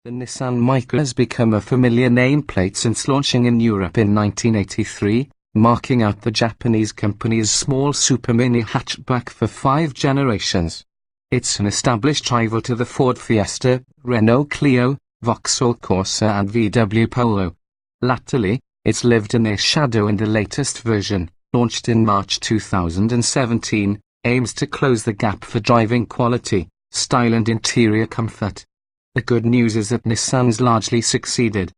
The Nissan Micra has become a familiar nameplate since launching in Europe in 1983, marking out the Japanese company's small supermini hatchback for 5 generations. It's an established rival to the Ford Fiesta, Renault Clio, Vauxhall Corsa and VW Polo. Latterly, it's lived in their shadow and the latest version, launched in March 2017, aims to close the gap for driving quality, style and interior comfort. The good news is that Nissan's largely succeeded.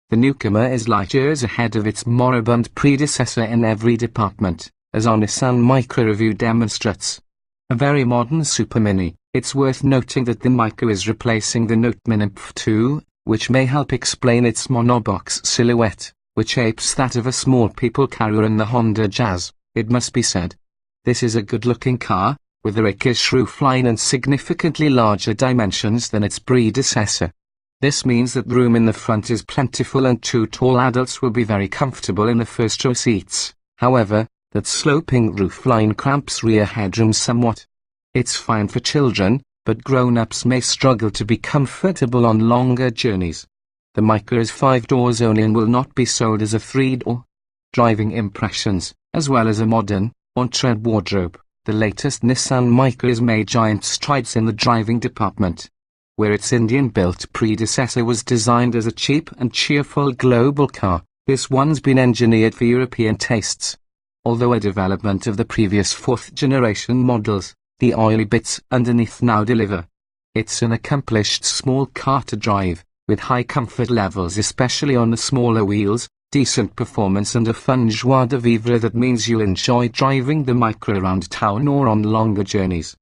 The newcomer is light years ahead of its moribund predecessor in every department, as our Nissan Micra review demonstrates. A very modern supermini, it's worth noting that the Micra is replacing the Note Mini P2, which may help explain its monobox silhouette, which apes that of a small people carrier in the Honda Jazz, it must be said. This is a good-looking car, with a rakish roofline and significantly larger dimensions than its predecessor. This means that room in the front is plentiful and 2 tall adults will be very comfortable in the first row seats. However, that sloping roofline cramps rear headroom somewhat. It's fine for children, but grown-ups may struggle to be comfortable on longer journeys. The Micra is 5 doors only and will not be sold as a 3-door. Driving impressions, as well as a modern, on-trend wardrobe. The latest Nissan Micra has made giant strides in the driving department. Where its Indian-built predecessor was designed as a cheap and cheerful global car, this one's been engineered for European tastes. Although a development of the previous 4th-generation models, the oily bits underneath now deliver. It's an accomplished small car to drive, with high comfort levels especially on the smaller wheels, decent performance and a fun joie de vivre that means you'll enjoy driving the Micra around town or on longer journeys.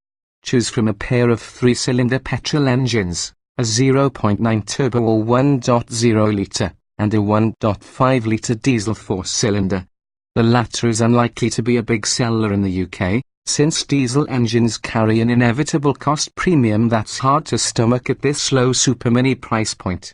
Choose from a pair of 3-cylinder petrol engines, a 0.9 turbo or 1.0 litre, and a 1.5 litre diesel 4-cylinder. The latter is unlikely to be a big seller in the UK, since diesel engines carry an inevitable cost premium that's hard to stomach at this low supermini price point.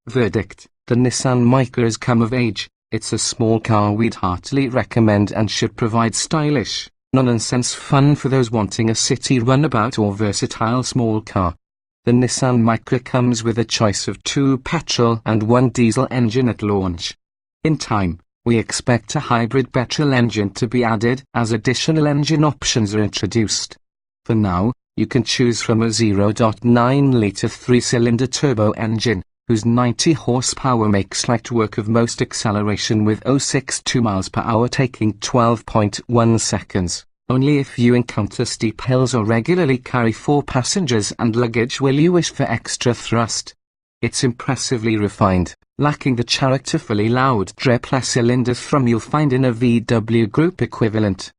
Verdict: the Nissan Micra has come of age. It's a small car we'd heartily recommend and should provide stylish, no-nonsense fun for those wanting a city runabout or versatile small car. The Nissan Micra comes with a choice of 2 petrol and 1 diesel engine at launch. In time, we expect a hybrid petrol engine to be added as additional engine options are introduced. For now, you can choose from a 0.9-litre 3-cylinder turbo engine, whose 90 horsepower makes light work of most acceleration with 0.62 miles per hour taking 12.1 seconds. Only if you encounter steep hills or regularly carry 4 passengers and luggage will you wish for extra thrust. It's impressively refined, lacking the characterfully loud triple-cylinder thrum you'll find in a VW Group equivalent.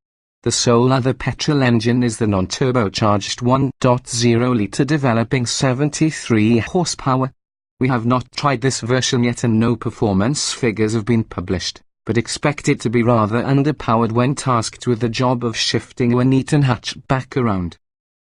The sole other petrol engine is the non-turbocharged 1.0-litre developing 73 horsepower. We have not tried this version yet and no performance figures have been published, but expect it to be rather underpowered when tasked with the job of shifting a Nissan hatchback around.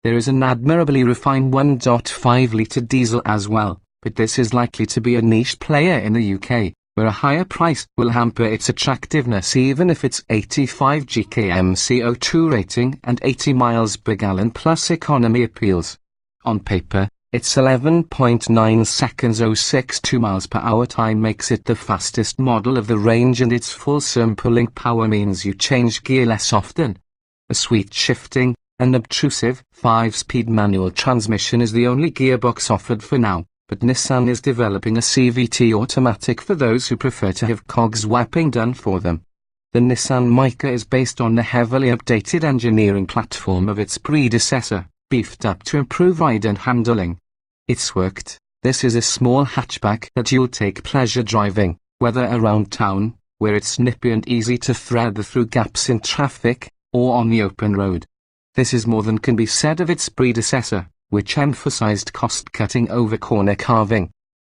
There is an admirably refined 1.5-litre diesel as well, but this is likely to be a niche player in the UK, where a higher price will hamper its attractiveness even if its 85 GkM CO2 rating and 80 miles per gallon plus economy appeals. On paper, its 11.9 seconds 0.62 miles per hour time makes it the fastest model of the range and its fulsome pulling power means you change gear less often. A sweet shifting, unobtrusive, 5-speed manual transmission is the only gearbox offered for now, but Nissan is developing a CVT automatic for those who prefer to have cogs wiping done for them. The Nissan Micra is based on the heavily updated engineering platform of its predecessor, beefed up to improve ride and handling. It's worked. This is a small hatchback that you'll take pleasure driving, whether around town, where it's nippy and easy to thread through gaps in traffic, or on the open road. This is more than can be said of its predecessor, which emphasized cost-cutting over corner carving.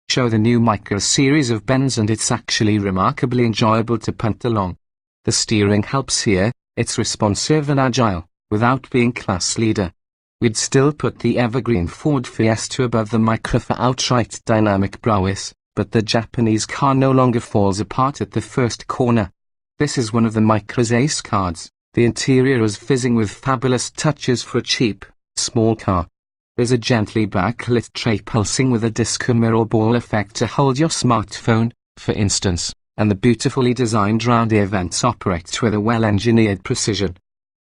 Show the new Micra a series of bends and it's actually remarkably enjoyable to punt along. The steering helps here, it's responsive and agile, without being class leader. We'd still put the evergreen Ford Fiesta above the Micra for outright dynamic prowess, but the Japanese car no longer falls apart at the first corner. This is one of the Micra's ace cards. The interior is fizzing with fabulous touches for a cheap, small car. There's a gently backlit tray pulsing with a disco mirror ball effect to hold your smartphone, for instance, and the beautifully designed round ear vents operate with a well-engineered precision.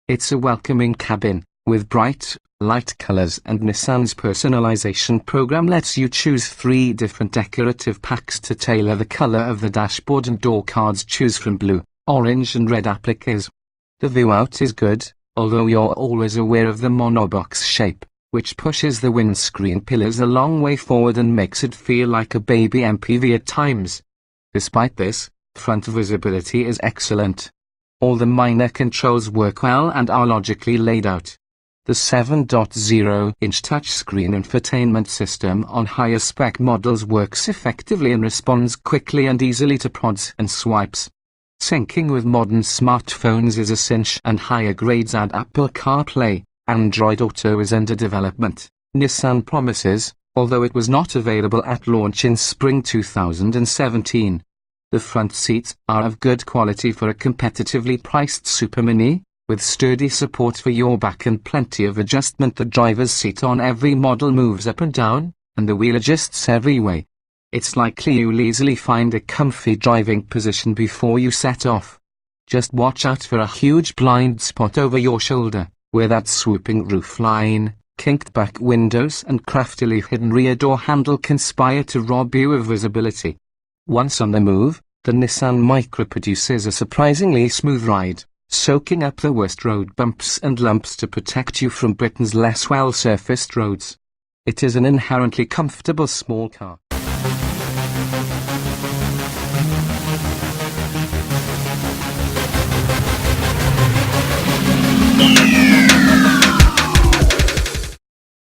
It's a welcoming cabin, with bright, light colors, and Nissan's personalization program lets you choose 3 different decorative packs to tailor the color of the dashboard, and door cards choose from blue, orange and red appliques. The view out is good, although you're always aware of the monobox shape, which pushes the windscreen pillars a long way forward and makes it feel like a baby MPV at times. Despite this, front visibility is excellent. All the minor controls work well and are logically laid out. The 7.0-inch touchscreen infotainment system on higher spec models works effectively and responds quickly and easily to prods and swipes. Syncing with modern smartphones is a cinch, and higher grades add Apple CarPlay. Android Auto is under development, Nissan promises, although it was not available at launch in spring 2017. The front seats are of good quality for a competitively priced supermini, with sturdy support for your back and plenty of adjustment. The driver's seat on every model moves up and down, and the wheel adjusts every way. It's likely you'll easily find a comfy driving position before you set off. Just watch out for a huge blind spot over your shoulder, where that swooping roofline, kinked back windows and craftily hidden rear door handle conspire to rob you of visibility. Once on the move, the Nissan Micra produces a surprisingly smooth ride, soaking up the worst road bumps and lumps to protect you from Britain's less well-surfaced roads. It is an inherently comfortable small car. Yeah.